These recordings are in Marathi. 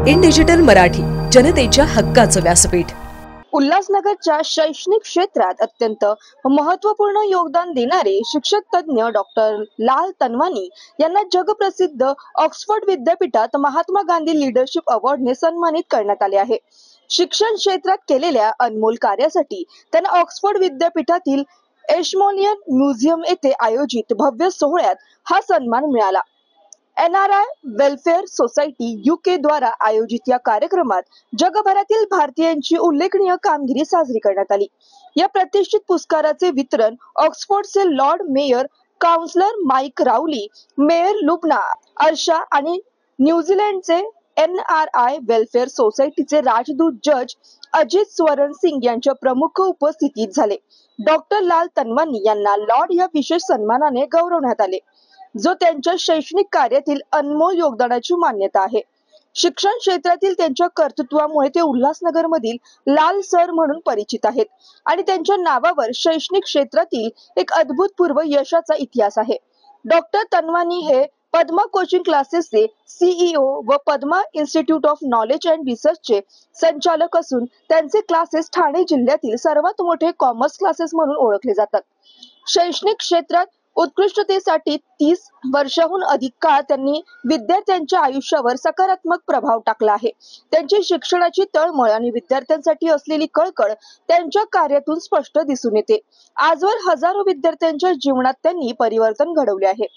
इन डिजिटल मराठी, जनतेच्या हक्काचं व्यासपीठ। उल्हासनगरच्या शैक्षणिक क्षेत्रात अत्यंत महत्त्वपूर्ण योगदान देणारे शिक्षक तज्ञ डॉक्टर लाल तनवानी यांना जगप्रसिद्ध ऑक्सफर्ड विद्यापीठात महात्मा गांधी लीडरशिप अवॉर्डने सन्मानित करण्यात आले आहे। शिक्षण क्षेत्रात केलेल्या अनमोल कार्यासाठी त्यांना ऑक्सफर्ड विद्यापीठातील एशमोनियन म्युझियम येथे आयोजित भव्य सोहळ्यात हा सन्मान मिळाला। NRI वेलफेअर सोसायटी UK द्वारा आयोजित या कार्यक्रमात जगभरातील भारतीयांची उल्लेखनीय कामगिरी साजरी करण्यात आली। या प्रतिष्ठित पुरस्काराचे वितरण ऑक्सफोर्डचे lord mayor councillor Mike Rowley, mayor Lubna Arshad आणि न्यूझीलंडचे NRI वेलफेअर सोसायटीचे राजदूत जज अजित स्वरण सिंग यांच्या प्रमुख उपस्थितीत झाले। डॉक्टर लाल तनवानी यांना लॉर्ड या विशेष सन्मानाने गौरवण्यात आले, जो त्यांच्या शैक्षणिक कार्यातील अनमोल योगदानाची मान्यता आहे। शिक्षण क्षेत्रातील त्यांच्या कर्तृत्वामुळे ते उल्हासनगरमधील लाल सर म्हणून परिचित आहेत आणि त्यांच्या नावावर शैक्षणिक क्षेत्रातील एक अद्भुतपूर्व यशाचा इतिहास आहे। डॉक्टर तनवानी हे पद्मा कोचिंग क्लासेसचे CEO व Padma institute of knowledge and रिसर्चचे संचालक असून त्यांचे क्लासेस ठाणे जिल्ह्यातील सर्वात मोठे कॉमर्स क्लासेस म्हणून ओळखले जातात। शैक्षणिक क्षेत्रात उत्कृष्टतेसाठी 30 वर्षांहून अधिक काळ त्यांनी विद्यार्थ्यांच्या आयुष्यावर सकारात्मक प्रभाव टाकला आहे। त्यांची शिक्षणाची तळमळ आणि विद्यार्थ्यांसाठी असलेली कळकळ त्यांच्या कार्यातून स्पष्ट दिसून येते। आजवर हजारो विद्यार्थ्यांच्या जीवनात त्यांनी परिवर्तन घडवले आहे।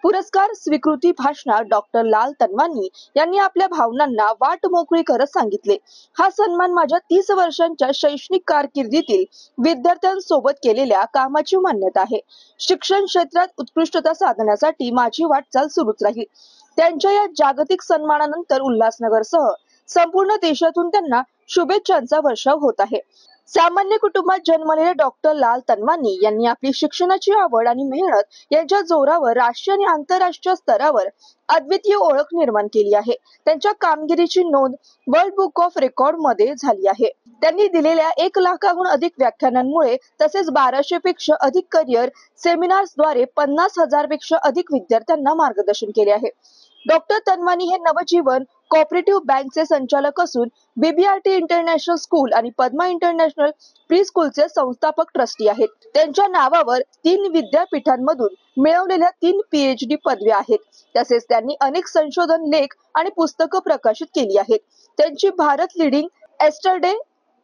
पुरस्कार स्वीकृती भाषणात डॉक्टर लाल तनवानी यांनी आपल्या भावनांना वाट मोकळी करत सांगितले, हा सन्मान माझ्या 30 वर्षांच्या शैक्षणिक कारकिर्दीतील विद्यार्थ्यांसोबत केलेल्या कामाची मान्यता आहे। शिक्षण क्षेत्रात उत्कृष्टता साधण्यासाठी माझी वाटचाल सुरूच राहील। त्यांच्या या जागतिक सन्मानानंतर उल्हासनगरसह संपूर्ण देशातून त्यांना शुभेच्छांचा वर्षाव होत आहे। सामान्य कुटुंबात जन्मलेले डॉक्टर लाल तनवानी यांनी आपली शिक्षणाची आवड आणि मेहनत यांच्या जोरावर राष्ट्रीय आणि आंतरराष्ट्रीय स्तरावर अद्वितीय ओळख निर्माण केली आहे। त्यांच्या कामगिरीची नोंद वर्ल्ड बुक ऑफ रेकॉर्ड मध्ये झाली आहे। त्यांनी दिलेल्या 1 लाखाहून अधिक व्याख्यानांमुळे तसेच 1200 पेक्षा अधिक करिअर सेमिनार्सद्वारे 50,000 पेक्षा अधिक विद्यार्थ्यांना मार्गदर्शन केले आहे। डॉक्टर तनवानी हे नवजीवन कोऑपरेटिव्ह बँकचे संचालक असून BBRT इंटरनॅशनल स्कूल आणि पद्मा इंटरनॅशनल प्री स्कूलचे संस्थापक ट्रस्टी आहेत। त्यांच्या नावावर 3 विद्यापीठांमधून मिळवलेल्या 3 PhD पदव्या आहेत। तसेच त्यांनी अनेक संशोधन लेख आणि पुस्तकं प्रकाशित केली आहेत। त्यांची Bharat leading yesterday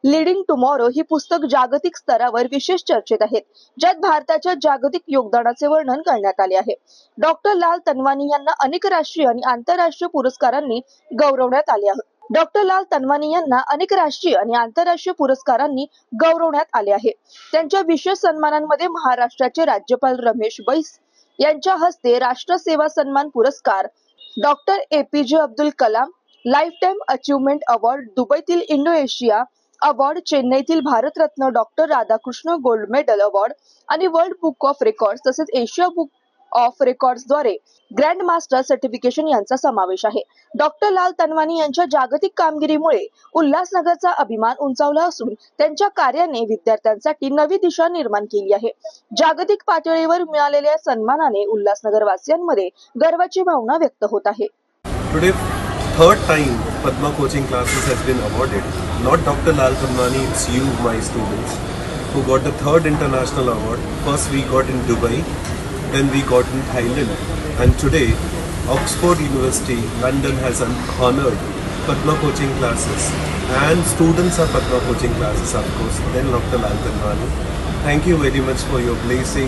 leading tomorrow ही पुस्तक जागतिक स्तरावर विशेष चर्चेत आहेत, ज्यात भारताच्या जागतिक योगदानाचे वर्णन करण्यात आले आहे। डॉक्टर लाल तनवानी यांना अनेक राष्ट्रीय आणि आंतरराष्ट्रीय पुरस्कारांनी गौरवण्यात आले आहे। डॉक्टर लाल तनवानी यांना अनेक राष्ट्रीय आणि आंतरराष्ट्रीय पुरस्कारांनी गौरवण्यात आले आहे। त्यांच्या विशेष सन्मानांमध्ये महाराष्ट्राचे राज्यपाल रमेश बैस यांच्या हस्ते राष्ट्र सेवा सन्मान पुरस्कार, doctor APJ Abdul Kalam life time achievement award, दुबईतील इंडो एशिया अवॉर्ड, चेन्नईतील Bharat Ratna doctor Radhakrishna gold medal award आणि वर्ल्ड बुक ऑफ रेकॉर्ड्स तसेच एशिया बुक ऑफ रेकॉर्ड्सद्वारे ग्रँड मास्टर सर्टिफिकेशन यांचा समावेश आहे। डॉक्टर लाल तनवानी यांच्या जागतिक कामगिरीमुळे उल्हासनगरचा अभिमान उंचावला असून त्यांच्या कार्याने विद्यार्थ्यांसाठी नवी दिशा निर्माण केली आहे। जागतिक पातळीवर मिळालेल्या सन्मानाने उल्हासनगर वासियांमध्ये गर्वाची भावना व्यक्त होत आहे। Today, third time Padma coaching classes has been awarded. Not Dr. Lal Thanwani, it's you, my students, who got the 3rd international award. First we got in Dubai, then we got in Thailand, and today Oxford University, London has honored Padma coaching classes, and students of Padma coaching classes, of course, then Dr. Lal Thanwani. Thank you very much for your blessing.